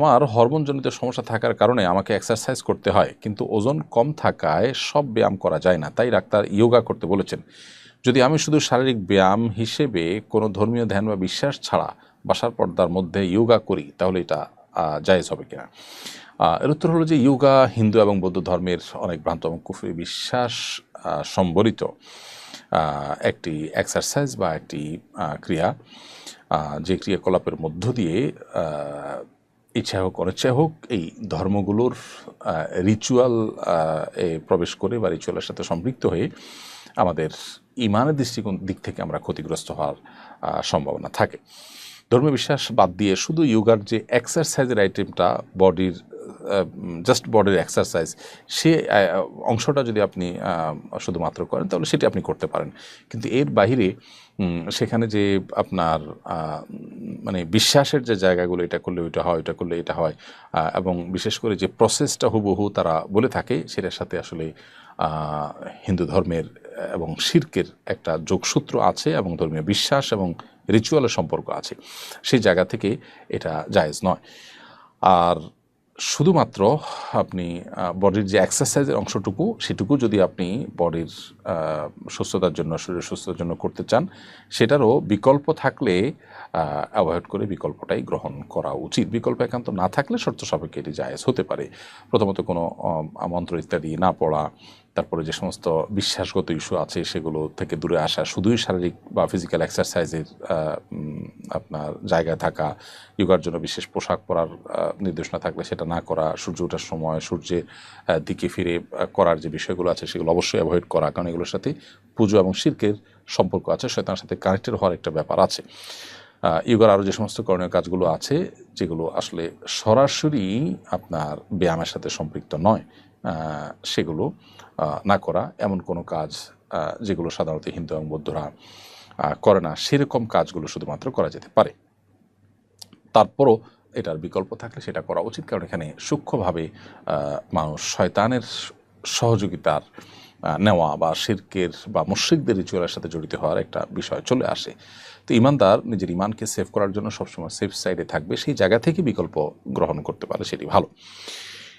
আমার হরমোনজনিত সমস্যা থাকার কারণে আমাকে এক্সারসাইজ করতে হয়, কিন্তু ওজন কম থাকায় সব ব্যায়াম করা যায় না, তাই ডাক্তার যোগা করতে বলেছেন। যদি আমি শুধু শারীরিক ব্যায়াম হিসেবে কোনো ধর্মীয় ধ্যান বা বিশ্বাস ছাড়া বাসার পর্দার মধ্যে যোগা করি, তাহলে এটা জায়েজ হবে কিনা? এর উত্তর হলো যে যোগা হিন্দু এবং বৌদ্ধ ধর্মের অনেক ভ্রান্ত এবং কুফরি বিশ্বাস সম্বলিত একটি এক্সারসাইজ বা একটি ক্রিয়া, যে ক্রিয়াকলাপের মধ্য দিয়ে ইচ্ছা হোক অনিচ্ছা হোক এই ধর্মগুলোর রিচুয়াল প্রবেশ করে বা রিচুয়ালের সাথে সম্পৃক্ত হয়ে আমাদের ইমানের দৃষ্টিকোণ দিক থেকে আমরা ক্ষতিগ্রস্ত হওয়ার সম্ভাবনা থাকে। ধর্মীয় বিশ্বাস বাদ দিয়ে শুধু যোগার যে এক্সারসাইজের আইটেমটা, বডির জাস্ট বডির এক্সারসাইজ, সে অংশটা যদি আপনি শুধুমাত্র করেন তাহলে সেটি আপনি করতে পারেন। কিন্তু এর বাহিরে সেখানে যে আপনার মানে বিশ্বাসের যে জায়গাগুলো, এটা করলে ওইটা হয়, ওইটা করলে এটা হয়, এবং বিশেষ করে যে প্রসেসটা হুবহু তারা বলে থাকে, সেটার সাথে আসলে হিন্দু ধর্মের এবং শিরকের একটা যোগসূত্র আছে এবং ধর্মীয় বিশ্বাস এবং রিচুয়ালের সম্পর্ক আছে। সেই জায়গা থেকে এটা জায়েজ নয়। আর শুধুমাত্র আপনি বডির যে এক্সারসাইজের অংশটুকু, সেটুকু যদি আপনি বডির সুস্থতার জন্য, শরীরের সুস্থতার জন্য করতে চান, সেটারও বিকল্প থাকলে অ্যাভয়েড করে বিকল্পটাই গ্রহণ করা উচিত। বিকল্প একান্ত না থাকলে শর্ত সাপেক্ষে এটি জায়েজ হতে পারে। প্রথমত কোনো মন্ত্র ইত্যাদি না পড়া, তারপরে যে সমস্ত বিশ্বাসগত ইস্যু আছে সেগুলো থেকে দূরে আসা, শুধুই শারীরিক বা ফিজিক্যাল এক্সারসাইজের আপনার জায়গায় থাকা, যোগার জন্য বিশেষ পোশাক পরার নির্দেশনা থাকলে সেটা না করা, সূর্য ওঠার সময় সূর্যের দিকে ফিরে করার যে বিষয়গুলো আছে সেগুলো অবশ্যই অ্যাভয়েড করা, কারণ এগুলোর সাথে পুজো এবং শিরকের সম্পর্ক আছে, শয়তানের সাথে কানেক্টেড হওয়ার একটা ব্যাপার আছে। যোগার আরও যে সমস্ত করণীয় কাজগুলো আছে, যেগুলো আসলে সরাসরি আপনার ব্যায়ামের সাথে সম্পৃক্ত নয়, সেগুলো না করা, এমন কোনো কাজ যেগুলো সাধারণত হিন্দু এবং বৌদ্ধরা করে না, সেরকম কাজগুলো শুধুমাত্র করা যেতে পারে। তারপরও এটার বিকল্প থাকলে সেটা করা উচিত, কারণ এখানে সূক্ষ্মভাবে মানুষ শয়তানের সহযোগিতার নেওয়া বা শিরকের বা মুশরিকদের রিচুয়ালের সাথে জড়িত হওয়ার একটা বিষয় চলে আসে। তো ইমানদার নিজের ইমানকে সেভ করার জন্য সবসময় সেফ সাইডে থাকবে, সেই জায়গা থেকে বিকল্প গ্রহণ করতে পারে, সেটি ভালো।